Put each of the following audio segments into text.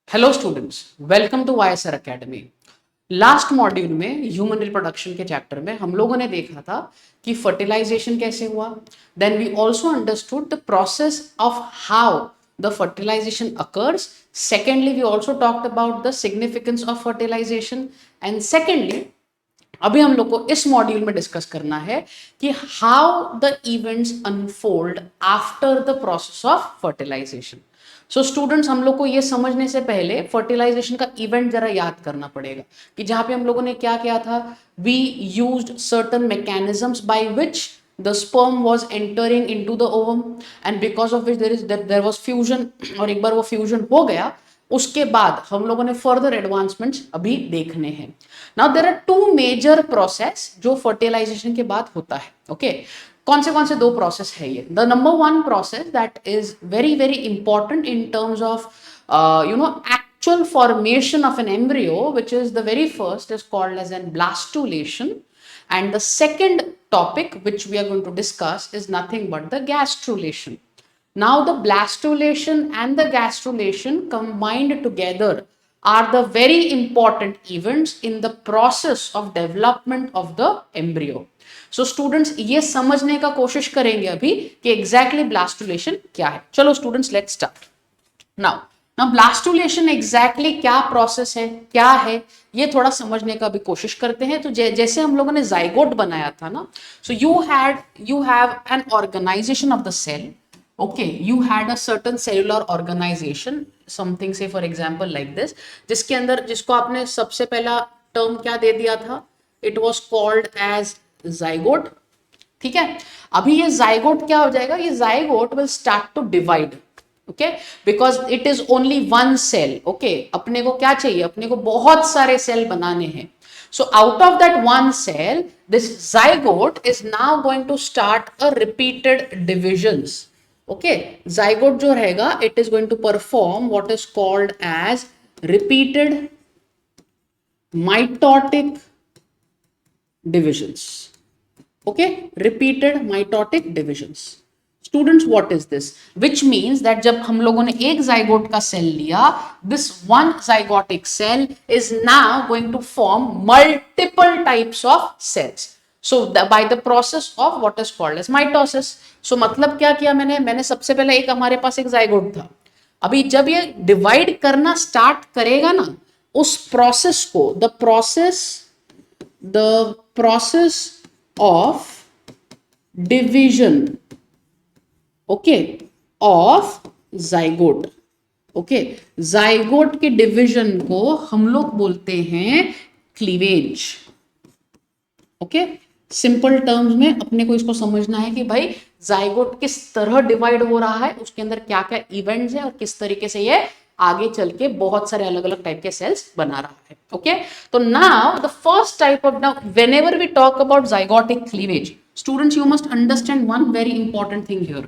Hello students, welcome to YSR academy. Last module में human reproduction के chapter में हम लोगों ने देखा था कि फर्टिलाइजेशन कैसे हुआ। Then we also understood the process of how the fertilization occurs. Secondly we also talked about the significance of fertilization and secondly अभी हम लोग को इस मॉड्यूल में डिस्कस करना है कि how the events unfold after the process of fertilization. So students, हम लोग को ये समझने से पहले फर्टिलाइजेशन का इवेंट जरा याद करना पड़ेगा कि जहां पे हम लोगों ने क्या किया था। We used certain mechanisms by which the sperm was entering into the ovum and because of which there was fusion। और एक बार वो फ्यूजन हो गया उसके बाद हम लोगों ने फर्दर एडवांसमेंट्स अभी देखने हैं। Now there are two major process जो फर्टिलाइजेशन के बाद होता है। ओके, कौन से दो प्रोसेस है ये। The number one process that is very very important in terms of actual formation of an embryo, which is the very first, is called as an blastulation, and the second topic which we are going to discuss is nothing but the gastrulation. Now the blastulation and the gastrulation combined together are the very important events in the process of development of the embryo. So students, ये समझने का कोशिश करेंगे अभी कि exactly blastulation क्या है। चलो students, let's start now. Blastulation exactly क्या प्रोसेस है, क्या है, ये थोड़ा समझने का भी कोशिश करते हैं। तो जैसे हम लोगों ने जाइगोट बनाया था ना, so you have an organization of the cell. Okay, you had a certain cellular organization, something say for example like this, जिसके अंदर जिसको आपने सबसे पहला टर्म क्या दे दिया था, it was called as zygote. ठीक है, अभी ये जाइगोट क्या हो जाएगा, ये zygote will start to divide. Okay, because it is only one cell. Okay, अपने को क्या चाहिए, अपने को बहुत सारे सेल बनाने हैं। So out of that one cell this zygote is now going to start a repeated divisions. Okay, zygote जो रहेगा it is going to perform what is called as repeated mitotic divisions. Okay, repeated mitotic divisions. Students, what is this, which means that जब हम लोगों ने एक zygote का cell लिया, this one zygotic cell is now going to form multiple types of cells. So by the process of what is called as mitosis. So मतलब क्या किया मैंने सबसे पहले एक हमारे पास एक जाइगोट था। अभी जब ये डिवाइड करना स्टार्ट करेगा ना, उस प्रोसेस को the process of division, okay, of zygote. Okay, zygote के डिवीजन को हम लोग बोलते हैं क्लीवेज। ओके, सिंपल टर्म्स में अपने को इसको समझना है कि भाई जाइगोट किस तरह डिवाइड हो रहा है, उसके अंदर क्या क्या इवेंट्स है और किस तरीके से ये आगे चल के बहुत सारे अलग अलग टाइप के सेल्स बना रहा है। ओके, तो now the first type of, now whenever we talk about zygotic cleavage, students, you must understand one very important thing here.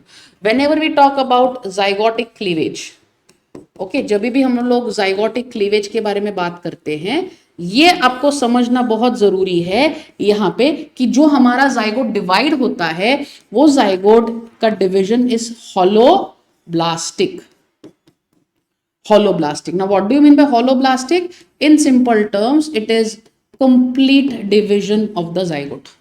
Whenever we talk about zygotic cleavage, okay, जब भी हम लोग zygotic cleavage के बारे में बात करते हैं, ये आपको समझना बहुत जरूरी है यहाँ पे कि जो हमारा जाइगोट डिवाइड होता है वो जाइगोट का division is holoblastic. Holoblastic. Now what do you mean by holoblastic? In simple terms, it is complete division of the zygote.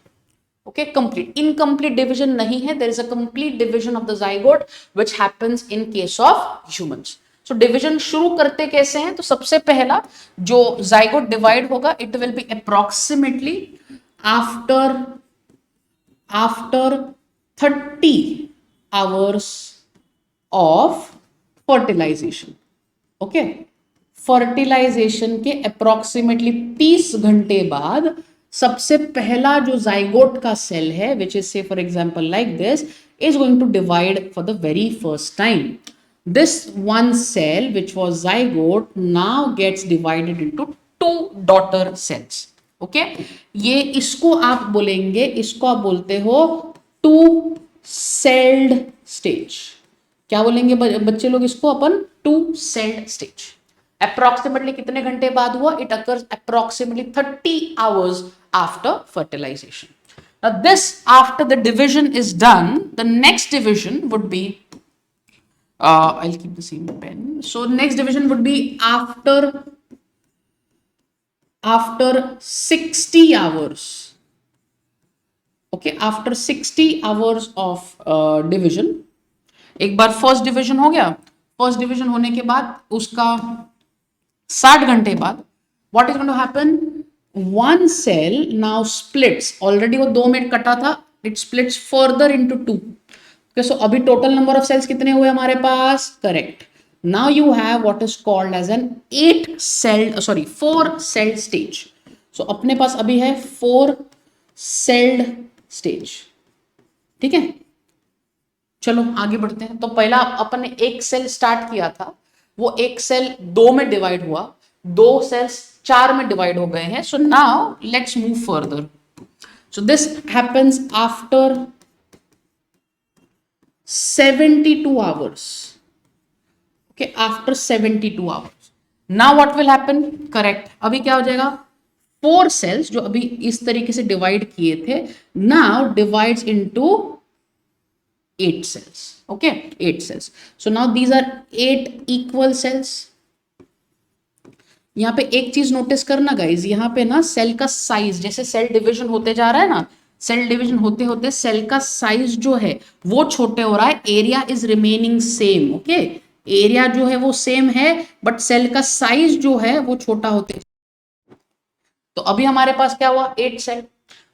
Okay, complete. Incomplete division नहीं है, there is a complete division of the zygote which happens in case of humans. So division शुरू करते कैसे हैं, तो सबसे पहला जो zygote divide होगा, it will be approximately after 30 hours of fertilization. Okay, fertilization के अप्रोक्सीमेटली 30 घंटे बाद सबसे पहला जो जाइगोट का सेल है, which is say for example like this, is going to divide for the very first time. This one cell which was zygote now gets divided into 2 daughter cells. Okay, ये इसको आप बोलेंगे, इसको आप बोलते हो 2 सेल्ड स्टेज। क्या बोलेंगे बच्चे लोग इसको, अपन 2 सेल्ड स्टेज। अप्रोक्सीमेटली कितने घंटे बाद हुआ, it occurs approximately 30 hours after fertilization. Now this, after the division is done, the next division would be I'll keep the same pen. So next division would be after 60 hours. Okay, after 60 hours of division, एक बार first division हो गया, first division होने के बाद उसका 60 घंटे बाद what is going to happen, one cell now splits, already वो 2 में कटा था, it splits further into 2. Okay, so अभी टोटल नंबर ऑफ सेल्स कितने हुए हमारे पास, correct. Now you have what is called as an 4 cell stage. So अपने पास अभी है 4 सेल्ड स्टेज. ठीक है, चलो आगे बढ़ते हैं. तो पहला अपन ने एक सेल स्टार्ट किया था, वो एक सेल 2 में डिवाइड हुआ, 2 सेल्स 4 में डिवाइड हो गए हैं. So now let's move further. So this happens after 72 hours. Okay, after 72 hours. Now what will happen? Correct. अभी क्या हो जाएगा, 4 सेल्स जो अभी इस तरीके से डिवाइड किए थे, now divides into 8 cells. Okay, 8 cells. So now these are 8 equal cells. यहाँ पे एक चीज नोटिस करना गाइज, यहाँ पे ना सेल का साइज, जैसे सेल डिवीजन होते जा रहा है ना, सेल डिवीजन होते होते सेल का साइज जो है वो छोटे हो रहा है, area is remaining same. Okay, area जो है वो सेम है, बट सेल का साइज जो है वो छोटा होते. तो अभी हमारे पास क्या हुआ, 8 सेल.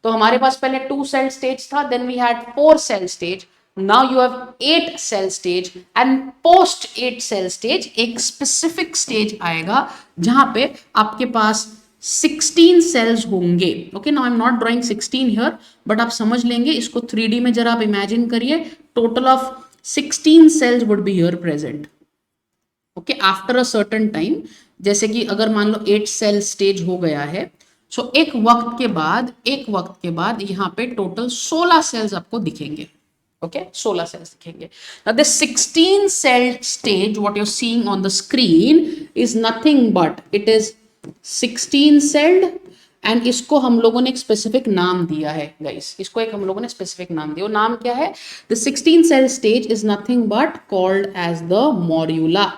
तो हमारे पास पहले 2 सेल स्टेज था, then we had 4 cell stage. Now you have 8 cell stage, and post 8 cell stage एक स्पेसिफिक स्टेज आएगा जहां पे आपके पास 16 सेल्स होंगे. Okay, now I am not drawing 16 here, but आप समझ लेंगे इसको. 3D में जरा आप इमेजिन करिए, total of 16 cells would be here present. Okay, after a certain time, जैसे कि अगर मान लो 8 सेल स्टेज हो गया है, सो एक वक्त के बाद यहाँ पे टोटल 16 सेल्स आपको दिखेंगे. ओके, 16 सेल्स दिखेंगे. Now this 16 cell stage what you are seeing on the screen is nothing but it is 16 celled, and इसको हम लोगों ने एक स्पेसिफिक नाम दिया है गाइस. इसको एक हम लोगों ने स्पेसिफिक नाम दिया. वो नाम क्या है, the 16 cell stage is nothing but called as the morula.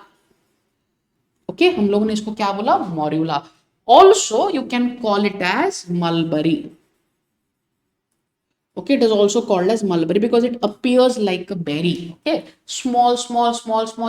Okay, हम लोगों ने इसको क्या बोला, morula. Also you can call it as mulberry. Okay, it is also called as mulberry because it appears like a berry. Okay, small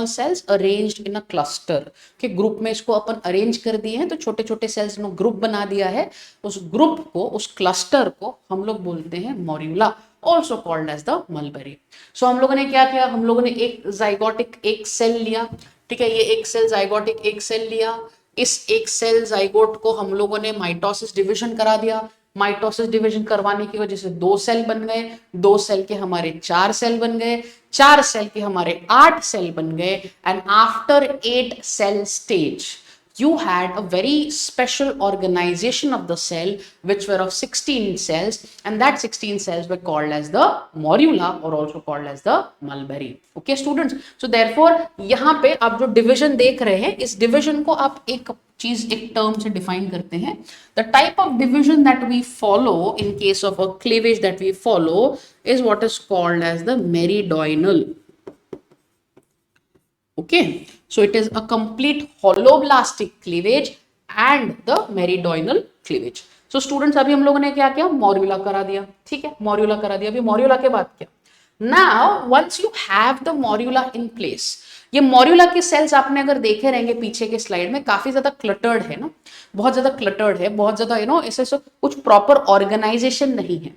cells arranged in a cluster. Okay, group में इसको अपन arrange कर दिए हैं, तो छोटे छोटे sales में group बना दिया है. उस ग्रुप को, उस क्लस्टर को हम लोग बोलते हैं morula, also called as the mulberry. So हम लोगों ने क्या किया, हम लोगों ने एक जाइगोटिक एक सेल लिया. ठीक है, ये एक सेल जाइगोटिक एक सेल लिया. इस एक सेल जाइगोट को हम लोगों ने माइटोसिस डिवीजन करा दिया. माइटोसिस डिवीजन करवाने की वजह से 2 सेल बन गए, 2 सेल के हमारे 4 सेल बन गए, 4 सेल के हमारे 8 सेल बन गए. And after 8 cell stage you had a very special organization of the cell which were of 16 cells, and that 16 cells were called as the morula or also called as the mulberry. Okay students, so therefore यहाँ पे आप जो division देख रहे हैं, इस division को आप एक चीज एक टर्म से डिफाइन करते हैं. The type of division that we follow in case of a cleavage that we follow is what is called as the meridional. Okay, so it is a complete holoblastic cleavage and the meridional cleavage. So students, अभी हम लोगों ने क्या किया, morula करा दिया. ठीक है, मॉर्यूला करा दिया. अभी मॉर्यूला के बाद क्या, now once you have the morula in place, ये मॉर्यूला के सेल्स आपने अगर देखे रहेंगे पीछे के स्लाइड में, काफी ज्यादा क्लटर्ड है ना, बहुत ज्यादा क्लटर्ड है, बहुत ज्यादा यू नो ऐसे कुछ प्रॉपर ऑर्गेनाइजेशन नहीं है.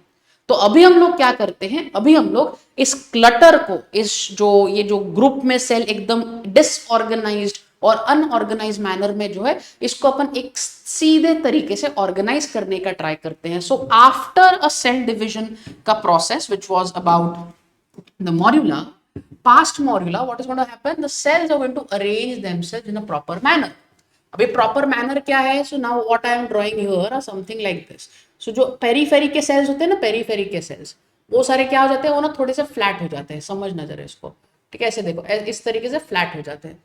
तो अभी हम लोग क्या करते हैं, अभी हम लोग इस क्लटर को, इस जो ये जो ग्रुप में सेल एकदम डिसऑर्गेनाइज्ड और अनऑर्गेनाइज मैनर में जो है, इसको अपन एक सीधे तरीके से ऑर्गेनाइज करने का ट्राई करते हैं. So after a cell division का process which was about the morula, past morula, what is going to happen, the cells are going to arrange themselves in a proper manner. अभी proper manner क्या है, so now what I am drawing here are something like this. So जो periphery के sales होते हैं ना, periphery के sales वो सारे क्या हो जाते हैं, वो ना थोड़े से फ्लैट हो जाते हैं. समझना जरा इसको. ठीक है, ऐसे देखो, इस तरीके से फ्लैट हो जाते हैं.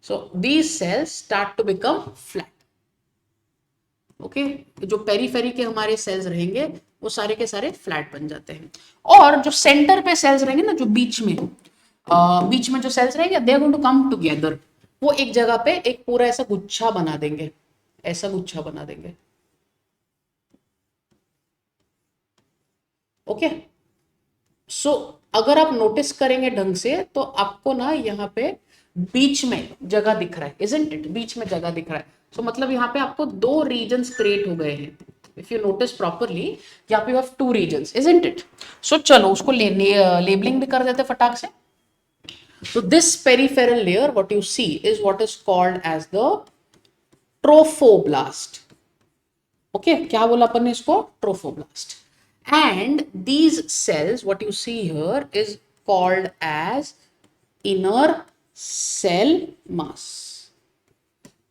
So these cells start to become flat. Okay जो पेरीफेरी के हमारे सेल्स रहेंगे वो सारे के सारे फ्लैट बन जाते हैं, और जो सेंटर पे सेल्स रहेंगे ना, जो बीच में जो सेल्स रहेंगे, they are going to come together, वो एक जगह पे एक पूरा ऐसा गुच्छा बना देंगे, ऐसा गुच्छा बना देंगे। ओके सो अगर आप नोटिस करेंगे ढंग से तो आपको ना यहाँ पे बीच में जगह दिख रहा है, इजंट इट, बीच में जगह दिख रहा है। सो मतलब यहाँ पे आपको दो रीजन्स क्रिएट हो गए हैं। इफ यू नोटिस प्रॉपरली यहाँ पे you have two regions, isn't it. So चलो उसको लेबलिंग भी कर देते फटाक से। So this peripheral layer, what you see, is what is called as the trophoblast. Okay, क्या बोला अपन ने इसको? Trophoblast. And these cells, what you see here, is called as inner cell mass.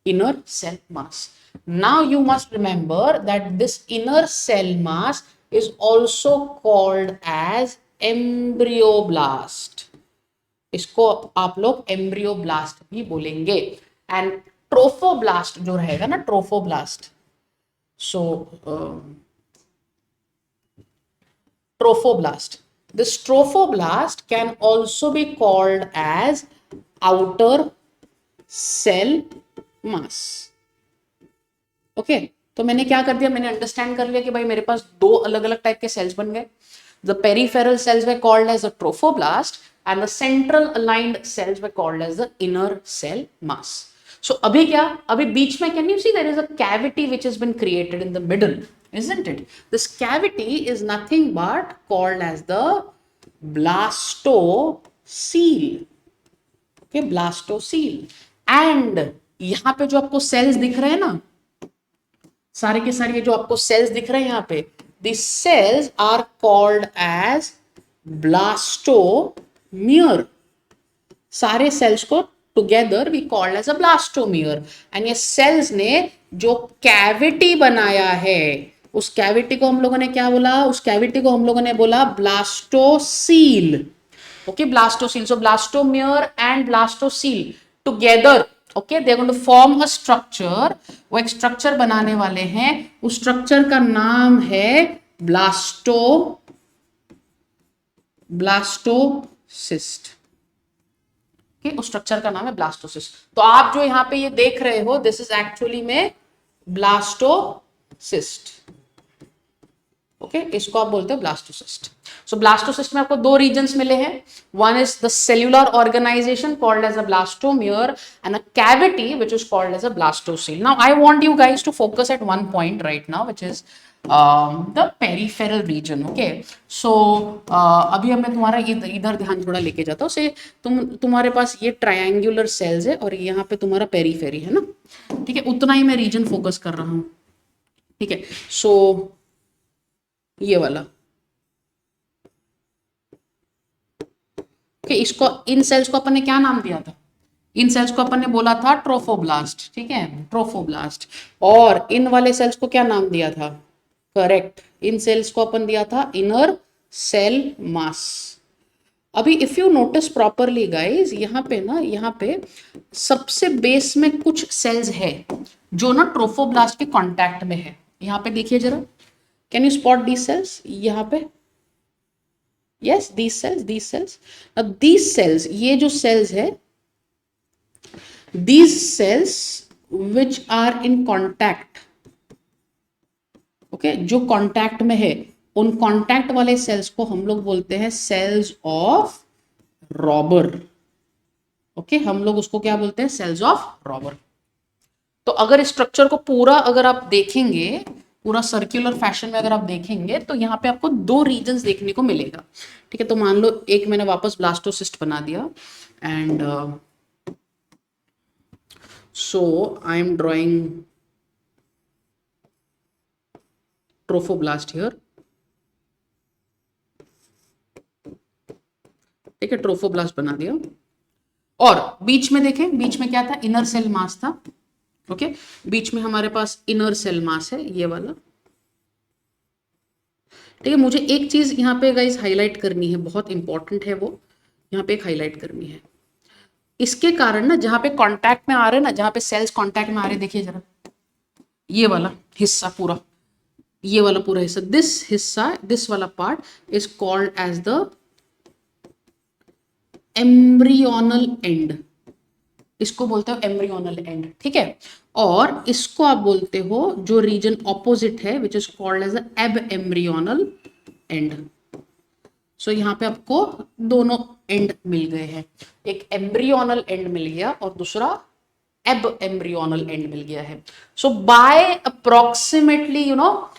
Inner cell mass. Now you must remember that this inner cell mass is also called as embryoblast. इसको आप लोग embryoblast भी बोलेंगे। And trophoblast जो रहेगा ना, trophoblast, so trophoblast, this trophoblast can also be called as outer cell mass. Okay तो मैंने क्या कर दिया, मैंने अंडरस्टैंड कर लिया कि भाई मेरे पास दो अलग अलग टाइप के सेल्स बन गए। The peripheral cells were called as the trophoblast and the central aligned cells were called as the inner cell mass. So अभी क्या, अभी बीच में can you see there is a cavity which has been created in the middle, isn't it? This cavity is nothing but called as the blastocele. Okay, blastocele. And यहाँ पे जो आपको cells दिख रहे हैं ना, सारे के सारे जो आपको सेल्स दिख रहे हैं यहाँ पे, these cells are called as blastomere. सारे सेल्स को together we called as a blastomere. And ये सेल्स ने जो कैविटी बनाया है, उस कैविटी को हम लोगों ने क्या बोला? उस कैविटी को हम लोगों ने बोला blastocoel. Okay blastocoel, so blastomere and blastocoel together, okay they are going to form a structure. वो एक स्ट्रक्चर बनाने वाले हैं, उस स्ट्रक्चर का नाम है ब्लास्टोसिस्ट। ओके उस स्ट्रक्चर का नाम है ब्लास्टोसिस्ट। तो आप जो यहाँ पे ये देख रहे हो, दिस इज एक्चुअली में ब्लास्टोसिस्ट। ओके इसको आप बोलते हो ब्लास्टोसिस्ट। सो ब्लास्टोसिस्ट में आपको दो रीजन्स मिले हैं, one is the cellular organization called as a blastomere and a cavity which is called as a blastocoel. Now I want you guys to focus at one point right now which is the peripheral region. Okay so अभी अब मैं तुम्हारा इधर ध्यान थोड़ा लेके जाता हूँ। से तुम्हारे पास ये ट्रायंगुलर सेल्स है और यहाँ पे तुम्हारा पेरिफेरी है ना, ठीक है, उतना ही मैं रीजन फोकस कर रहा हूँ, ठीक है। सो ये वाला, ओके इसको, इन सेल्स को अपन ने क्या नाम दिया था? इन सेल्स को अपन ने बोला था ट्रोफोब्लास्ट, ठीक है, ट्रोफोब्लास्ट। और इन वाले सेल्स को क्या नाम दिया था? करेक्ट, इन सेल्स को अपन दिया था इनर सेल मास। अभी if you notice properly guys, यहाँ पे ना, यहाँ पे सबसे बेस में कुछ सेल्स है जो ना ट्रोफोब्लास्ट के कांटेक्ट में है। यहाँ पे देखिए जरा, can you spot these cells? यहाँ पे yes these cells now these cells, ये जो cells है, these cells which are in contact, okay जो contact में है, उन contact वाले cells को हम लोग बोलते हैं cells of Robber। okay हम लोग उसको क्या बोलते हैं? cells of Robber। तो अगर इस स्ट्रक्चर को पूरा अगर आप देखेंगे, पूरा सर्कुलर फैशन में अगर आप देखेंगे, तो यहाँ पे आपको दो रीजन्स देखने को मिलेगा, ठीक है। तो मान लो एक मैंने वापस ब्लास्टोसिस्ट बना दिया and so I am drawing trophoblast here, ठीक है, ट्रोफोब्लास्ट बना दिया। और बीच में देखें, बीच में क्या था? इनर सेल मास था। ओके बीच में हमारे पास इनर सेल मास है, ये वाला, ठीक है। मुझे एक चीज यहाँ पे गाइस हाईलाइट करनी है, बहुत इंपॉर्टेंट है वो, यहाँ पे एक हाईलाइट करनी है। इसके कारण ना, जहाँ पे कांटेक्ट में आ रहे हैं ना, जहाँ पे सेल्स कांटेक्ट में आ रहे हैं, देखिए जरा, ये वाला हिस्सा पूरा, ये वाला पूरा हिस्सा, दिस हिस्सा, दिस वाला part is called as the embryonal end, इसको बोलते हो एम्ब्रियोनल एंड, ठीक है। और इसको आप बोलते हो जो रीजन ऑपोजिट है विच इज कॉल्ड एज एब एम्ब्रियोनल एंड। सो यहाँ पे आपको दोनों एंड मिल गए हैं, एक एम्ब्रियोनल एंड मिल गया और दूसरा एब एम्ब्रियोनल एंड मिल गया है। So by approximately you know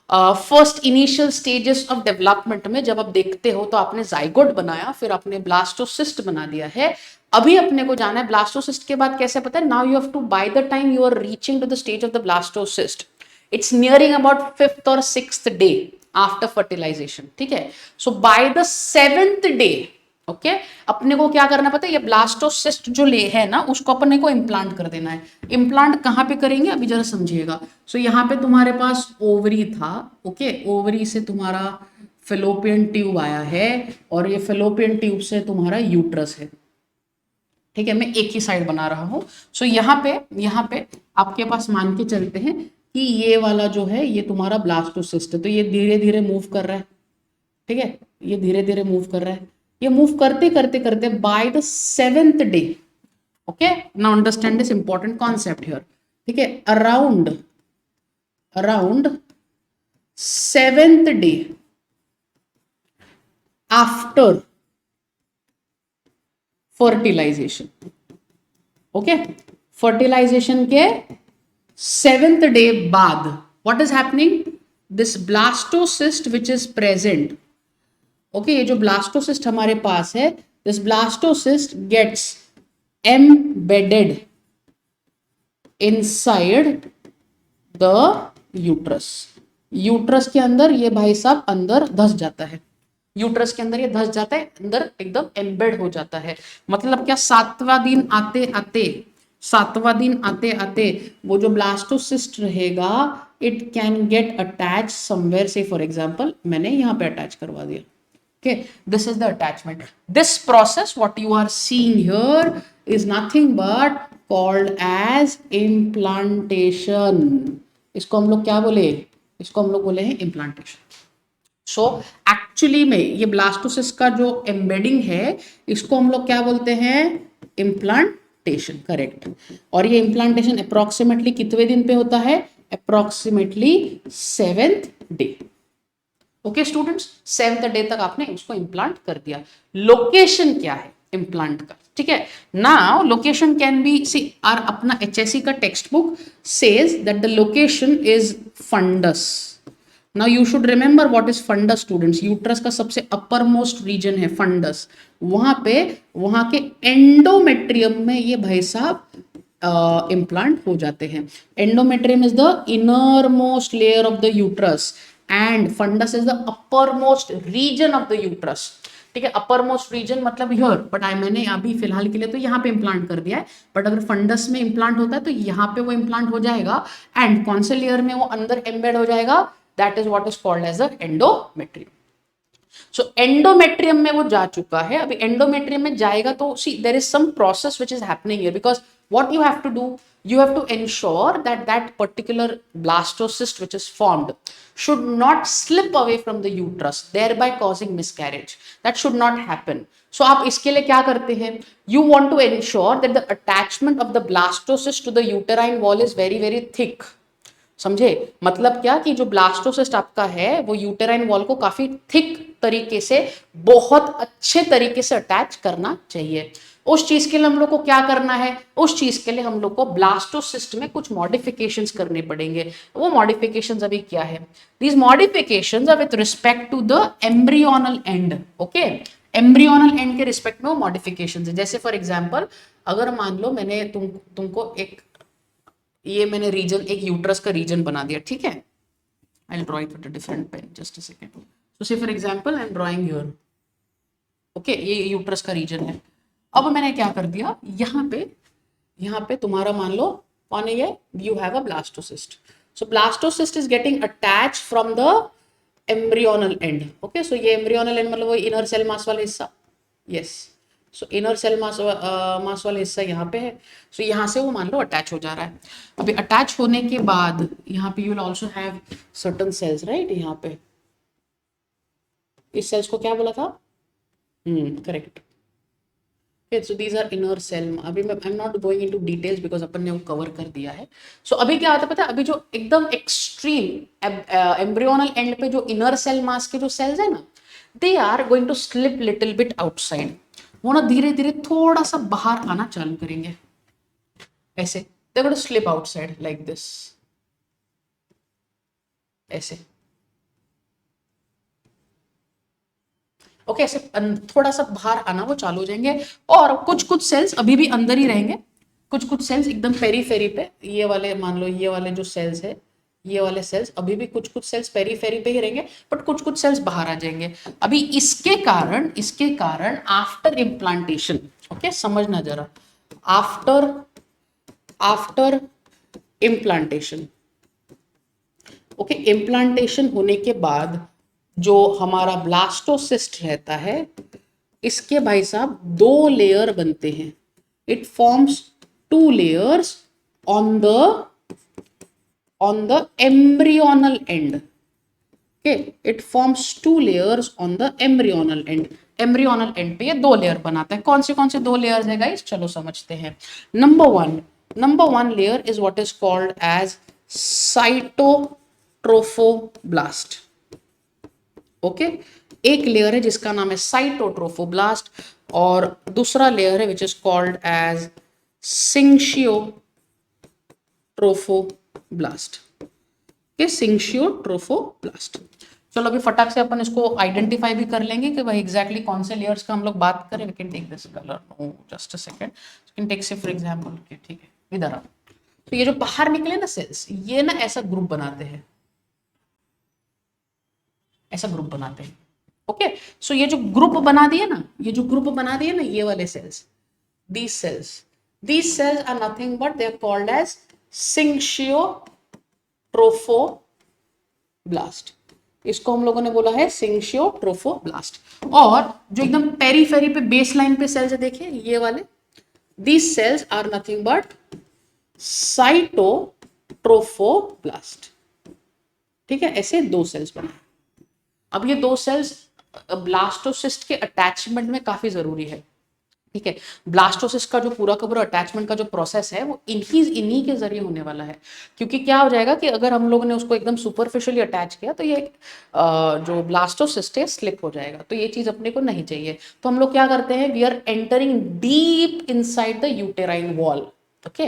first initial stages of development में जब आप देखते हो तो आपने जाइगोट बनाया, फिर आपने ब्लास्टोसिस्ट बना दिया है। अभी अपने को जाना है ब्लास्टोसिस्ट के बाद कैसे पता है, now you have to by the time you are reaching to the stage of the blastocyst it's nearing about 5th और 6th डे आफ्टर फर्टिलाइजेशन, ठीक है। So by the 7th day okay अपने को क्या करना पता है, ये ब्लास्टोसिस्ट जो ले है ना उसको अपने को इम्प्लांट कर देना है। इम्प्लांट कहाँ पे करेंगे अभी जरा समझिएगा। सो यहाँ पे तुम्हारे पास ओवरी था, ओके ओवरी से तुम्हारा फेलोपियन ट्यूब आया है और ये फेलोपियन ट्यूब से तुम्हारा यूट्रस है, ठीक है। मैं एक ही साइड बना रहा हूँ। सो यहाँ पे आपके पास मान के चलते हैं कि ये वाला जो है ये तुम्हारा ब्लास्टोसिस्ट है, तो ये धीरे धीरे मूव कर रहा है, ठीक है, ये धीरे धीरे मूव कर रहा है। ये मूव करते करते करते by the 7th day, okay now understand this important concept here, ठीक है। Around 7th day after fertilization, okay fertilization के 7th डे बाद what is happening, this blastocyst which is present, okay ये जो ब्लास्टोसिस्ट हमारे पास है, this blastocyst gets embedded inside the uterus. Uterus के अंदर ये भाई साहब अंदर धस जाता है, यूट्रस के अंदर ये धस जाता है, अंदर एकदम एम्बेड हो जाता है। मतलब क्या, 7वां दिन आते आते वो जो ब्लास्टोसिस्ट रहेगा it can get attach somewhere, से फॉर एग्जांपल मैंने यहाँ पे अटैच करवा दिया, okay this is the attachment. This process what you are seeing here is nothing but called as implantation. इसको हम लोग क्या बोले, इसको हम लोग बोले हैं implantation. सो एक्चुअली में ये ब्लास्टोसिस्ट का जो एम्बेडिंग है इसको हम लोग क्या बोलते हैं, इम्प्लांटेशन, करेक्ट। और ये इम्प्लांटेशन अप्रोक्सीमेटली कितने दिन पे होता है, approximately 7th day, okay students 7th day तक आपने इसको इम्प्लांट कर दिया। लोकेशन क्या है इम्प्लांट का, ठीक है। Now location can be see our अपना HSC का textbook says that the location is fundus. Now you should remember what is fundus students, uterus का सबसे अपर मोस्ट रीजन है फंडस, वहां के एंडोमेट्रियम में ये भाई साहब इम्प्लांट हो जाते हैं। Endometrium is the innermost layer of the uterus and fundus is the uppermost region of the uterus, ठीक है। अपर मोस्ट रीजन मतलब हियर, बट मैंने अभी फिलहाल के लिए तो यहाँ पे इम्प्लांट कर दिया है, बट अगर फंडस में इम्प्लांट होता है तो यहाँ पे वो इम्प्लांट हो जाएगा एंड कौन से लेयर में वो अंदर एम्बेड हो जाएगा, that is what is called as a endometrium. So endometrium में वो जा चुका है, अभी एंडोमेट्रियम में जाएगा तो see there is some process which is happening here, because what you have to do, you have to ensure that that particular blastocyst which is formed should not slip away from the uterus thereby causing miscarriage. That should not happen. So आप इसके लिए क्या करते हैं, you want to ensure that the attachment of the blastocyst to the uterine wall is very very thick. समझे, मतलब क्या कि जो ब्लास्टोसिस्ट आपका है वो यूटेराइन वॉल को काफी थिक तरीके से, बहुत अच्छे तरीके से अटैच करना चाहिए। उस चीज के लिए हम लोग को क्या करना है, उस चीज के लिए हम लोग को ब्लास्टोसिस्ट में कुछ मॉडिफिकेशंस करने पड़ेंगे। वो मॉडिफिकेशंस अभी क्या है, these modifications are with respect to the embryonal end, okay embryonal end के रिस्पेक्ट में वो मॉडिफिकेशंस है। जैसे फॉर एग्जांपल अगर मान लो मैंने तुमको एक ये मैंने रीजन, एक यूट्रस का रीजन बना दिया, ठीक है। I will draw it with a different pen, just a second. So say for example I am drawing here, okay ये यूट्रस का रीजन है। अब मैंने क्या कर दिया, यहाँ पे तुम्हारा मान लो कौन है ये, you have a blastocyst. So blastocyst is getting attach from the embryonal end, okay. So ये एम्ब्रियोनल एंड मतलब वो इनर सेल मास वाला हिस्सा, yes so inner cell mass mass वाला हिस्सा यहाँ पे है, सो यहाँ से वो मान लो अटैच हो जा रहा है। अभी अटैच होने के बाद यहाँ पे you will also have certain cells, right. यहाँ पे इस सेल्स को क्या बोला था, correct. So these are inner cell. अभी मैं I am not going into details because अपन ने वो कवर कर दिया है। सो अभी क्या होता है पता है, अभी जो एकदम एक्सट्रीम एम्ब्रियोनल एंड पे जो इनर सेल मास के जो सेल्स है ना, they are going to slip little bit outside. वो ना धीरे धीरे थोड़ा सा बाहर आना चालू करेंगे, ऐसे they going to slip outside like this, ऐसे। ओके ऐसे थोड़ा सा बाहर आना वो चालू हो जाएंगे। और कुछ कुछ सेल्स अभी भी अंदर ही रहेंगे, कुछ कुछ सेल्स एकदम पेरीफेरी पे, ये वाले मान लो, ये वाले जो सेल्स है, ये वाले सेल्स अभी भी कुछ कुछ सेल्स पेरीफेरी पे ही रहेंगे, बट कुछ कुछ सेल्स बाहर आ जाएंगे। अभी इसके कारण आफ्टर इम्प्लांटेशन, ओके समझना जरा, after after implantation, okay implantation होने के बाद जो हमारा ब्लास्टोसिस्ट रहता है, इसके भाई साहब दो लेयर बनते हैं। It forms two layers on the embryonal end. Okay it forms two layers on the embryonal and. Embryonal and पे ये दो लेयर बनाता है। कौन से दो लेयर्स है गाइस, चलो समझते हैं। Number one layer is what is called as cytotrophoblast. Okay एक लेयर है जिसका नाम है साइटोट्रोफोब्लास्ट, और दूसरा लेयर है which is called as syncytiotrophoblast. Syncytiotrophoblast. चलो अभी फटाक से अपन इसको आइडेंटिफाई भी कर लेंगे कि भाई एग्जैक्टली कौन से लेयर्स का हम लोग बात करें। We can take this colour, no just a second, we can take say for example, ठीक है इधर आओ। तो ये जो बाहर निकले ना सेल्स, ये ना ऐसा ग्रुप बनाते हैं, ऐसा ग्रुप बनाते हैं। ओके सो ये जो ग्रुप बना दिए ना, ये वाले sales, these cells these cells are nothing but they are called as syncytiotrophoblast। इसको हम लोगों ने बोला है syncytiotrophoblast। और जो एकदम पेरीफेरी पे बेस लाइन पे सेल्स है, देखिए ये वाले, these cells are nothing but cytotrophoblast। ठीक है, ऐसे दो सेल्स बने। अब ये दो सेल्स ब्लास्टोसिस्ट के अटैचमेंट में काफी जरूरी है। ठीक है, ब्लास्टोसिस्ट का जो पूरा का पूरा अटैचमेंट का जो प्रोसेस है वो इन्हीं के जरिए होने वाला है। क्योंकि क्या हो जाएगा कि अगर हम लोगों ने उसको एकदम सुपरफिशियली अटैच किया तो ये जो ब्लास्टोसिस्ट है स्लिप हो जाएगा, तो ये चीज अपने को नहीं चाहिए। तो हम लोग क्या करते हैं, we are entering deep inside the uterine wall. Okay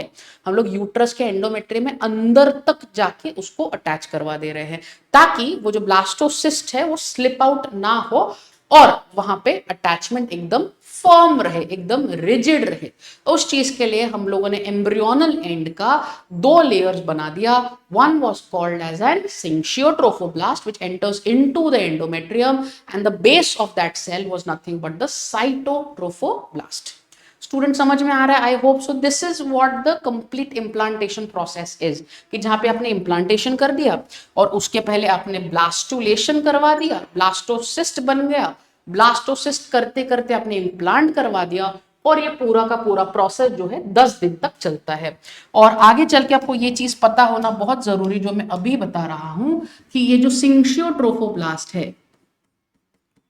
हम लोग यूट्रस के एंडोमेट्रियम में अंदर तक जाके उसको अटैच करवा दे रहे हैं, ताकि वो जो ब्लास्टोसिस्ट है वो स्लिप आउट ना हो और वहां पे अटैचमेंट एकदम फर्म रहे, एकदम रिजिड रहे। उस चीज के लिए हम लोगों ने एम्ब्रियोनल एंड का दो लेयर्स बना दिया। One was called as an syncytiotrophoblaст which enters into the endometrium and the base of that cell was nothing but the cytotrophoblast। Student समझ में आ रहा है? I hope so. This is what the complete implantation process is, कि जहां पे आपने implantation कर दिया और उसके पहले आपने ब्लास्टुलेशन करवा दिया, ब्लास्टोसिस्ट बन गया, ब्लास्टोसिस्ट करते करते आपने इम्प्लांट करवा दिया, और ये पूरा का पूरा प्रोसेस जो है 10 दिन तक चलता है। और आगे चल के आपको ये चीज पता होना बहुत जरूरी, जो मैं अभी बता रहा हूं, कि ये जो syncytiotrophoblaст है,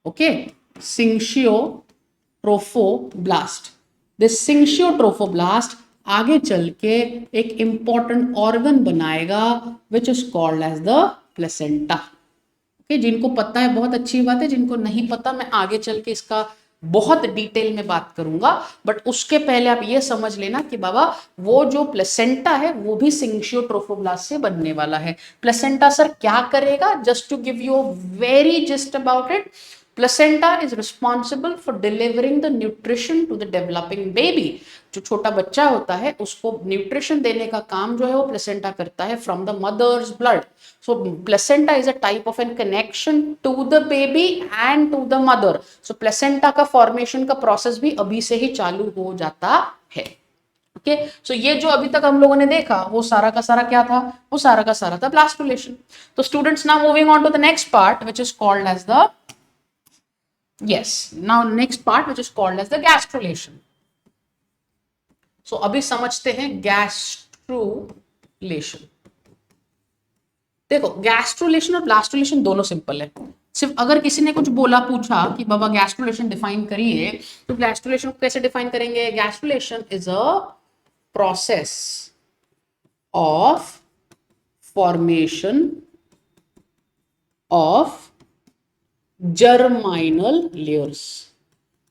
ओके syncytiotrophoblaст, दिस syncytiotrophoblaст आगे चल के एक इंपॉर्टेंट ऑर्गन बनाएगा which is called as the placenta. Okay जिनको पता है बहुत अच्छी बात है, जिनको नहीं पता मैं आगे चल के इसका बहुत डिटेल में बात करूंगा। बट उसके पहले आप ये समझ लेना कि बाबा वो जो प्लेसेंटा है वो भी syncytiotrophoblaст से बनने वाला है। प्लेसेंटा सर क्या करेगा? Just to give you very gist about it, placenta is responsible for delivering the nutrition to the developing baby. जो छोटा बच्चा होता है उसको न्यूट्रिशन देने का काम जो है वो प्लेसेंटा करता है from the mother's blood. So placenta is a type of an connection to the baby and to the mother. So placenta का फॉर्मेशन का प्रोसेस भी अभी से ही चालू हो जाता है। ओके सो ये जो अभी तक हम लोगों ने देखा वो सारा का सारा क्या था? वो सारा का सारा था ब्लास्टुलेशन। तो students now moving on to the next part which is called as the yes, now next part which is called as the gastrulation. So अभी समझते हैं गैस्ट्रुलेशन. देखो गैस्ट्रुलेशन और ब्लास्टुलेशन दोनों सिंपल है. सिर्फ अगर किसी ने कुछ बोला पूछा कि बाबा गैस्ट्रुलेशन डिफाइन करिए, तो गैस्ट्रुलेशन को कैसे डिफाइन करेंगे? Gastrulation is a process of formation of germinal layers.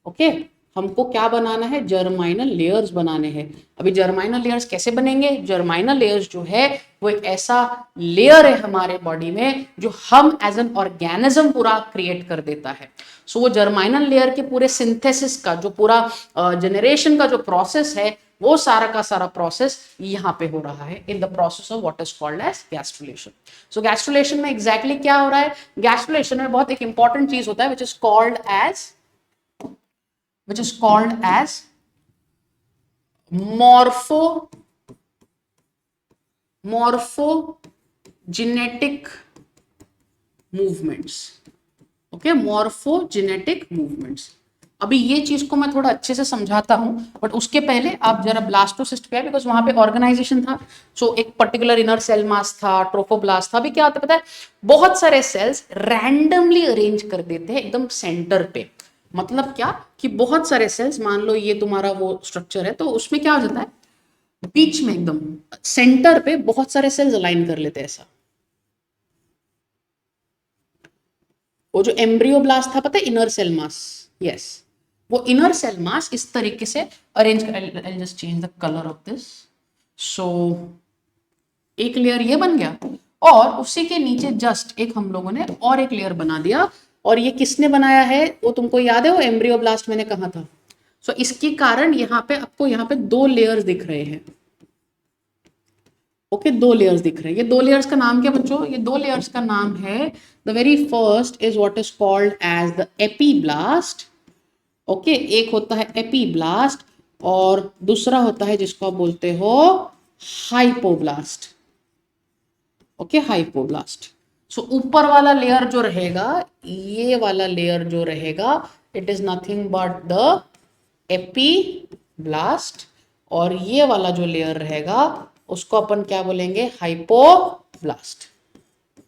Okay, हमको क्या बनाना है? जर्माइनल लेयर्स बनाने हैं. अभी जर्माइनल लेयर्स कैसे बनेंगे? जर्माइनल लेयर्स जो है वो एक ऐसा लेयर है हमारे बॉडी में जो हम एज एन ऑर्गेनिज्म पूरा क्रिएट कर देता है. सो वो जर्माइनल लेयर के पूरे सिंथेसिस का जो पूरा जनरेशन का जो प्रोसेस है, वो सारा का सारा प्रोसेस यहाँ पे हो रहा है in the process of what is called as gastrulation. So gastrulation में एग्जैक्टली क्या हो रहा है? गैस्ट्रुलेशन में बहुत एक इंपॉर्टेंट चीज होता है which is called as morphogenetic movements. Okay, morphogenetic movements. अभी ये चीज को मैं थोड़ा अच्छे से समझाता हूं, बट उसके पहले आप जरा ब्लास्टोसिस्ट पे, बिकॉज वहां पे ऑर्गेनाइजेशन था. सो एक पर्टिकुलर इनर सेल मास था, ट्रोफोब्लास्ट था. अभी क्या होता है पता है? बहुत सारे सेल्स रैंडमली अरेंज कर देते हैं एकदम सेंटर पे. मतलब क्या कि बहुत सारे सेल्स, मान लो ये तुम्हारा वो स्ट्रक्चर है, तो उसमें क्या हो जाता है? बीच में एकदम सेंटर पे बहुत सारे सेल्स अलाइन कर लेते हैं ऐसा. वो जो एम्ब्रियोब्लास्ट था पता है, इनर सेल मास, यस, वो इनर सेल मास इस तरीके से अरेंज कर. I just change the colour of this. So एक लेयर ये बन गया, और उसी के नीचे जस्ट एक हम लोगों ने और एक लेयर बना दिया. और ये किसने बनाया है वो तुमको याद है? वो एम्ब्रियोब्लास्ट मैंने कहा था. सो इसके कारण यहाँ पे आपको यहाँ पे दो लेयर्स दिख रहे हैं. ओके, दो लेयर्स दिख रहे हैं. ये दो लेयर्स का नाम क्या बच्चों? ये दो लेयर्स का नाम है, the very first is what is called as the epiblast. Okay, एक होता है एपीब्लास्ट और दूसरा होता है जिसको आप बोलते हो हाइपोब्लास्ट. Okay, hypoblast. सो ऊपर वाला लेयर जो रहेगा, ये वाला लेयर जो रहेगा, it is nothing but the epiblast. और ये वाला जो लेयर रहेगा उसको अपन क्या बोलेंगे? हाइपोब्लास्ट.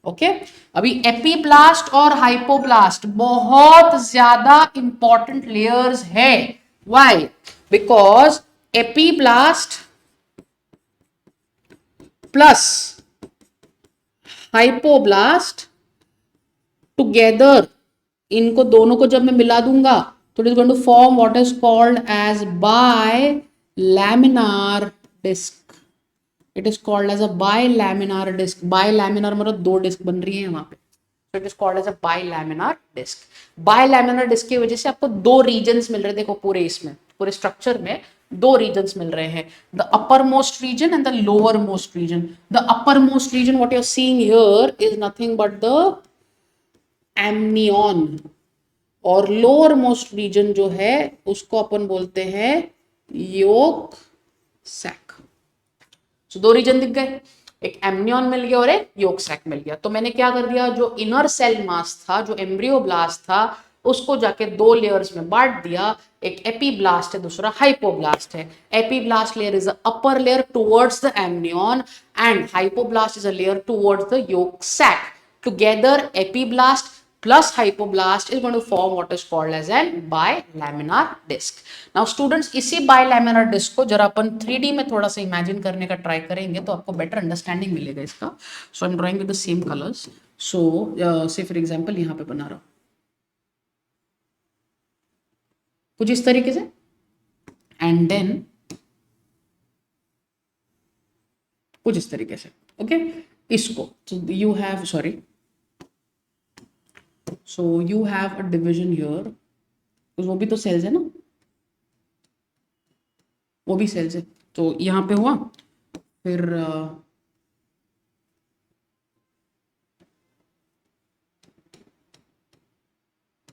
ओके, अभी एपीब्लास्ट और हाइपोब्लास्ट बहुत ज्यादा इंपॉर्टेंट लेयर्स है. Why? Because epiblast plus hypoblast together, इनको दोनों को जब मैं मिला दूंगा तो it is going to form what is called as bilaminar disc. It is called as a bilaminar disc. Bilaminar मतलब दो डिस्क बन रही है वहां पे. So it is called as a bilaminar disc. Bilaminar disc की वजह से आपको दो रीजन्स मिल रहे हैं. देखो पूरे इसमें, पूरे स्ट्रक्चर में दो रीजन्स मिल रहे हैं, the uppermost region and the lowermost region. The uppermost region what you are seeing here is nothing but the amnion, और लोअर मोस्ट रीजन जो है उसको अपन बोलते हैं योक सैक. तो दो रीजन दिख गए, एक एमनियन मिल गया और एक योक सैक मिल गया. तो मैंने क्या कर दिया, जो इनर सेल मास था, जो एम्ब्रियोब्लास्ट था, उसको जाके दो लेयर्स में बांट दिया. एक एपीब्लास्ट है, दूसरा हाइपोब्लास्ट है. Epiblast layer is a upper layer towards the amnion and hypoblast is a layer towards the yolk sac. Together epiblast plus hypoblast is going to form what is called as an bilaminar disc. Now students, इसी bilaminar disc को जरा अपन 3D में थोड़ा सा imagine करने का try करेंगे तो आपको बेटर अंडरस्टैंडिंग मिलेगा इसका. So I am drawing with the same colours. So say for example यहाँ पे बना रहा हूँ कुछ इस तरीके से, एंड देन कुछ इस तरीके से. ओके, इसको you have, sorry, so you have a division here, तो वो भी तो सेल्स है ना, वो भी सेल्स है. तो यहाँ पे हुआ, फिर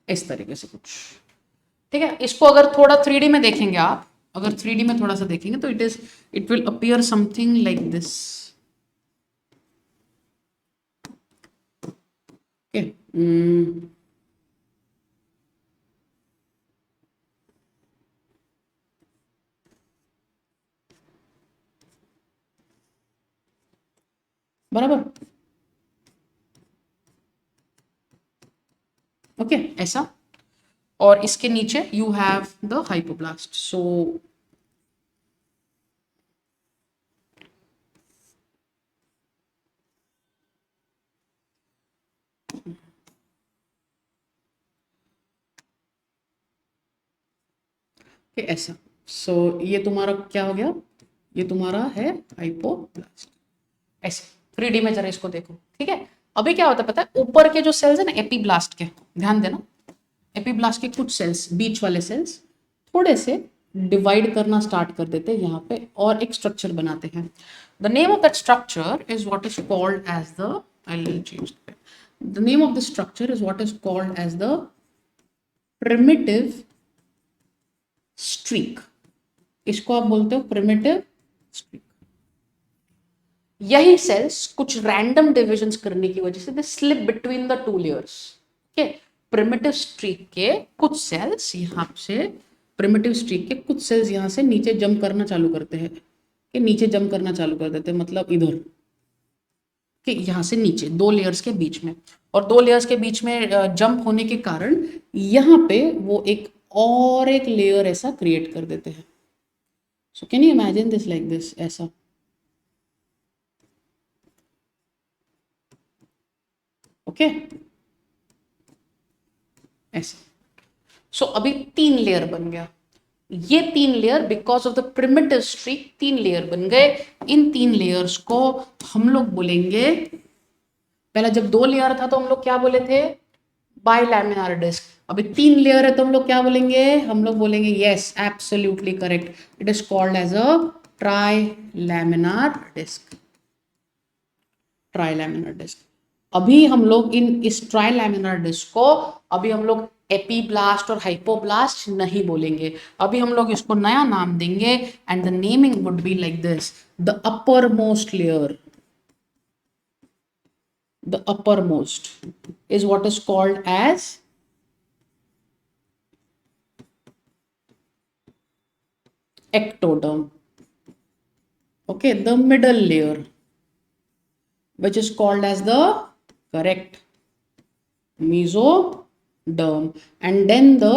इस तरीके से कुछ. ठीक है, इसको अगर थोड़ा 3D में देखेंगे आप, अगर 3D में थोड़ा सा देखेंगे तो it will appear something like this. Okay, बराबर। ओके ऐसा, और इसके नीचे यू हैव द हाइपोब्लास्ट। सो ऐसा। सो ये तुम्हारा क्या हो गया, ये तुम्हारा है हाइपोब्लास्ट। ऐसे 3D में जरा इसको देखो, ठीक है। अभी क्या होता है पता है, ऊपर के जो सेल्स है ना एपीब्लास्ट के, ध्यान देना, एपीब्लास्ट के कुछ सेल्स, बीच वाले सेल्स थोड़े से डिवाइड करना स्टार्ट कर देते हैं यहाँ पे और एक स्ट्रक्चर बनाते हैं। The name of that structure is what is called as the, I will change the name of the structure is what is called as the primitive streak. इसको आप बोलते हो प्रिमिटिव स्ट्रीक। यही सेल्स कुछ random divisions करने की वजह से they slip between the two layers. Okay, primitive streak के कुछ सेल्स यहाँ से, प्रिमिटिव स्ट्रीक के कुछ सेल्स यहाँ से नीचे जंप करना चालू करते हैं, कि नीचे जंप करना चालू कर देते हैं, मतलब इधर कि यहाँ से नीचे दो लेयर्स के बीच में, और दो लेयर्स के बीच में जंप होने के कारण यहाँ पे वो एक और एक लेयर ऐसा क्रिएट कर देते हैं। So can you imagine this like this, ऐसा। ओके ऐसे। सो अभी 3 लेयर बन गया, ये 3 layer because of the primitive streak 3 layer बन गए। इन 3 लेयर्स को हम लोग बोलेंगे, पहले जब 2 लेयर था तो हम लोग क्या बोले थे, बाइलैमिनार डिस्क। अभी 3 लेयर है तो हम लोग क्या बोलेंगे, हम लोग बोलेंगे yes absolutely correct, it is called as a trilaminar disc. Trilaminar disc. अभी हम लोग इस ट्राइलैमिनार डिस्क को अभी हम लोग एपीब्लास्ट और हाइपोब्लास्ट नहीं बोलेंगे, अभी हम लोग इसको नया नाम देंगे and the naming would be like this, the upper most layer, the uppermost is what is called as ectoderm. Okay, the middle layer which is called as the correct mesoderm, and then the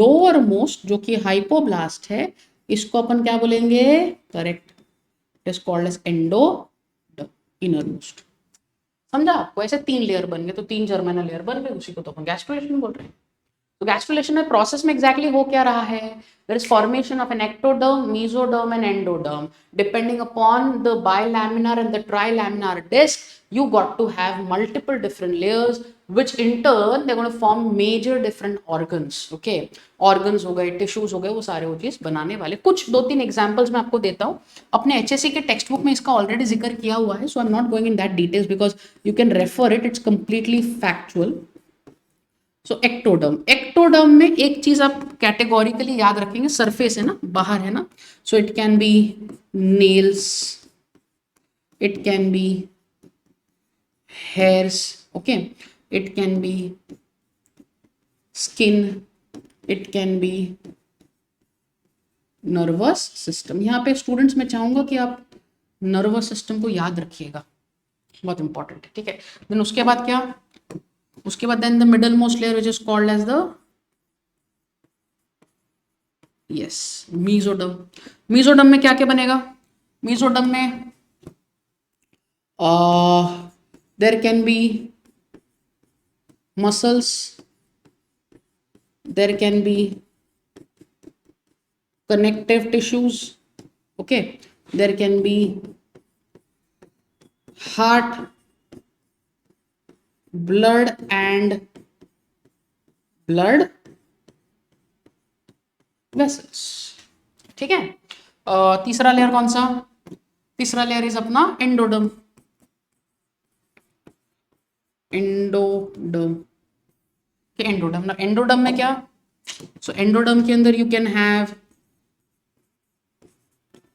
lowermost जो कि hypoblast है, इसको अपन क्या बोलेंगे, correct, it is called as endoderm, innermost. समझा आपको, ऐसे 3 लेयर बन गए तो 3 जर्मिनल लेयर बन गए, उसी को तो अपन गैस्ट्रुलेशन बोल रहे हैं। तो गैस्ट्रुलेशन में प्रोसेस में एग्जैक्टली हो क्या रहा है, there is formation of an ectoderm, mesoderm and endoderm, depending upon the bilaminar and the trilaminar disc you got to have multiple different layers which in turn they're going to form major different organs. Okay, organs हो गए, tissues हो गए, वो सारे वो चीज बनाने वाले। कुछ 2-3 एग्जांपल्स मैं आपको देता हूँ, अपने एचएससी के टेक्स्ट बुक में इसका ऑलरेडी जिक्र किया हुआ है, so I am not going in that details because you can refer it, it's completely factual. So ectoderm, ectoderm में एक चीज आप कैटेगोरिकली याद रखेंगे, सरफेस है ना, बाहर है ना, so it can be nails, it can be hairs, okay, it can be skin, it can be nervous system। यहाँ पे स्टूडेंट्स मैं चाहूंगा कि आप नर्वस सिस्टम को याद रखिएगा, बहुत इंपॉर्टेंट है, ठीक है। देन उसके बाद क्या, उसके बाद then the middlemost layer which is called as the yes mesoderm. Mesoderm में क्या क्या बनेगा, मीजोडर्म में there can be muscles, there can be connective tissues, okay, there can be heart, blood and blood vessels, ठीक है। तीसरा layer कौन सा, तीसरा लेयर इज अपना एंडोडर्म, एंडोडर्म के एंडोडर्म, एंडोडर्म में क्या, सो एंडोडर्म के अंदर you can have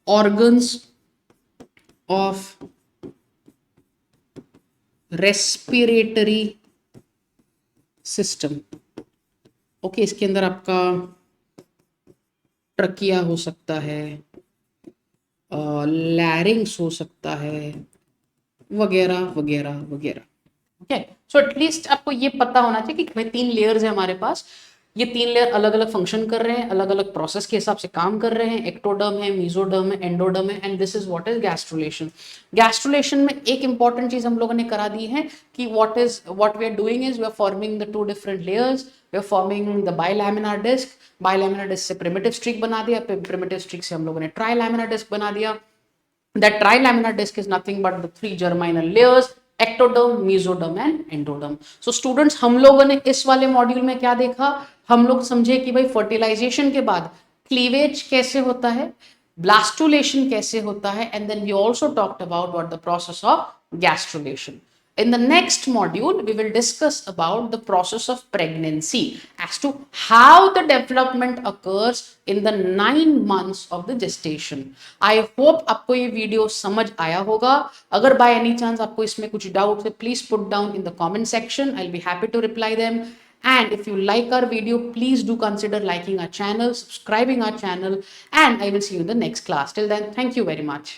organs of respiratory system. Okay, इसके अंदर आपका ट्रकिया हो सकता है, लैरिंग्स हो सकता है, वगैरह वगैरह वगैरह। ओके, सो एटलीस्ट आपको ये पता होना चाहिए कि भाई 3 लेयर्स है हमारे पास, ये 3 लेयर अलग अलग फंक्शन कर रहे हैं, अलग अलग प्रोसेस के हिसाब से काम कर रहे हैं, एक्टोडर्म है, मीजोडर्म है, एंडोडर्म है, and this is what is gastrulation. Gastrulation में एक इंपॉर्टेंट चीज हम लोगों ने करा दी है कि what we are doing is we are forming the 2 different layers, we are forming the bilaminar disc, bilaminar disc से प्रिमिटिव स्ट्रिक बना दिया, प्रिमिटिव स्ट्रिक से हम लोगों ने ट्राइलैमिनार डिस्क बना दिया। That trilaminar disc is nothing but the 3 germinal layers, ectoderm, mesoderm and endoderm. So students, हम लोगों ने इस वाले मॉड्यूल में क्या देखा, हम लोग समझे कि भाई फर्टिलाइजेशन के बाद क्लीवेज कैसे होता है, ब्लास्टुलेशन कैसे होता है, and then we also talked about what the process of gastrulation. In the next module, we will discuss about the process of pregnancy as to how the development occurs in the 9 months of the gestation. I hope आपको ये video समझ आया होगा. अगर by any chance आपको इसमें कुछ doubt है, please put down in the comment section. I'll be happy to reply them. And if you like our video, please do consider liking our channel, subscribing our channel, and I will see you in the next class. Till then, thank you very much.